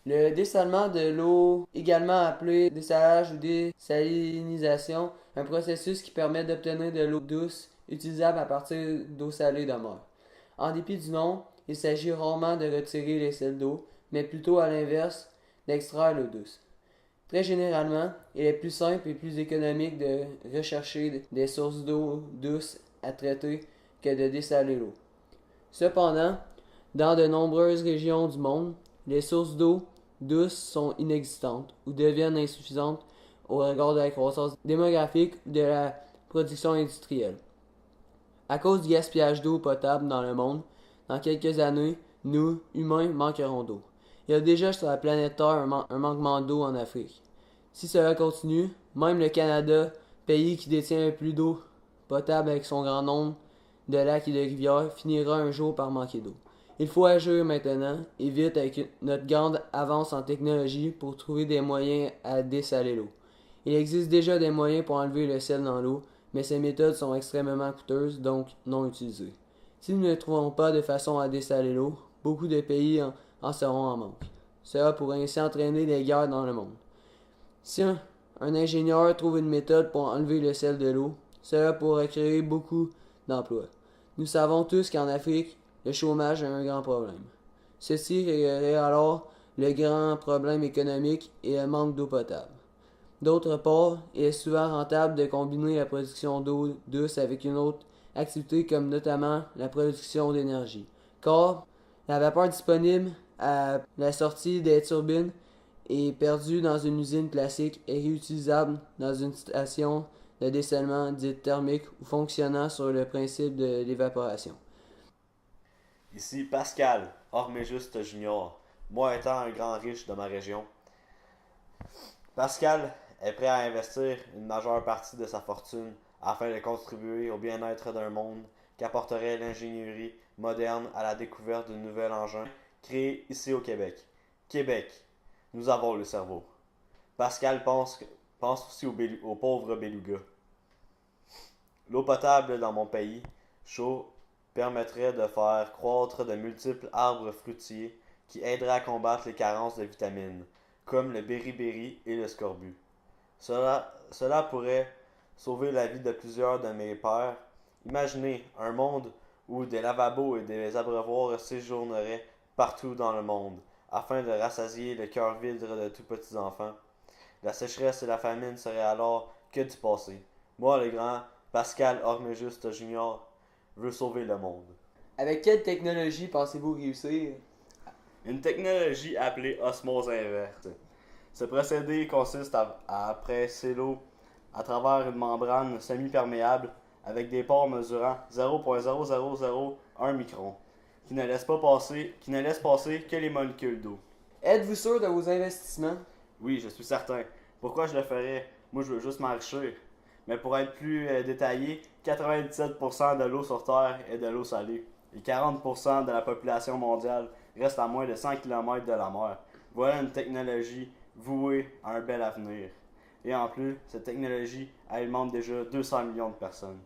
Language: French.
Le dessalement de l'eau, également appelé dessalage ou désalinisation, un processus qui permet d'obtenir de l'eau douce utilisable à partir d'eau salée de mer. En dépit du nom, il s'agit rarement de retirer les sels d'eau, mais plutôt à l'inverse, d'extraire l'eau douce. Très généralement, il est plus simple et plus économique de rechercher des sources d'eau douce à traiter que de dessaler l'eau. Cependant, dans de nombreuses régions du monde, les sources d'eau douce sont inexistantes ou deviennent insuffisantes au regard de la croissance démographique ou de la production industrielle. À cause du gaspillage d'eau potable dans le monde, dans quelques années, nous, humains, manquerons d'eau. Il y a déjà sur la planète Terre un manquement d'eau en Afrique. Si cela continue, même le Canada, pays qui détient le plus d'eau potable avec son grand nombre de lacs et de rivières, finira un jour par manquer d'eau. Il faut agir maintenant et vite avec notre grande avance en technologie pour trouver des moyens à dessaler l'eau. Il existe déjà des moyens pour enlever le sel dans l'eau, mais ces méthodes sont extrêmement coûteuses, donc non utilisées. Si nous ne trouvons pas de façon à dessaler l'eau, beaucoup de pays en seront en manque. Cela pourrait ainsi entraîner des guerres dans le monde. Si un ingénieur trouve une méthode pour enlever le sel de l'eau, cela pourrait créer beaucoup d'emplois. Nous savons tous qu'en Afrique, le chômage est un grand problème. Ceci réglerait alors le grand problème économique et le manque d'eau potable. D'autre part, il est souvent rentable de combiner la production d'eau douce avec une autre activité comme notamment la production d'énergie. Car la vapeur disponible à la sortie des turbines est perdue dans une usine classique et réutilisable dans une station de dessalement dite thermique ou fonctionnant sur le principe de l'évaporation. Ici Pascal, Orméjuste Junior, moi étant un grand riche de ma région. Pascal est prêt à investir une majeure partie de sa fortune afin de contribuer au bien-être d'un monde qu'apporterait l'ingénierie moderne à la découverte de nouvel engin créé ici au Québec. Québec, nous avons le cerveau. Pascal pense aussi aux pauvres belugas. L'eau potable dans mon pays chaud permettrait de faire croître de multiples arbres fruitiers qui aideraient à combattre les carences de vitamines, comme le beriberi et le scorbut. Cela pourrait sauver la vie de plusieurs de mes pères. Imaginez un monde où des lavabos et des abreuvoirs séjourneraient partout dans le monde, afin de rassasier le cœur vide de tous petits enfants. La sécheresse et la famine seraient alors que du passé. Moi, le grand Pascal Orméjuste Junior, veut sauver le monde. Avec quelle technologie pensez-vous réussir? Une technologie appelée osmose inverse. Ce procédé consiste à presser l'eau à travers une membrane semi-perméable avec des pores mesurant 0,0001 micron, qui ne laisse passer que les molécules d'eau. Êtes-vous sûr de vos investissements? Oui, je suis certain. Pourquoi je le ferais? Moi, je veux juste m'enrichir. Mais pour être plus détaillé, 97% de l'eau sur Terre est de l'eau salée. Et 40% de la population mondiale reste à moins de 100 km de la mer. Voilà une technologie vouée à un bel avenir. Et en plus, cette technologie alimente déjà 200 millions de personnes.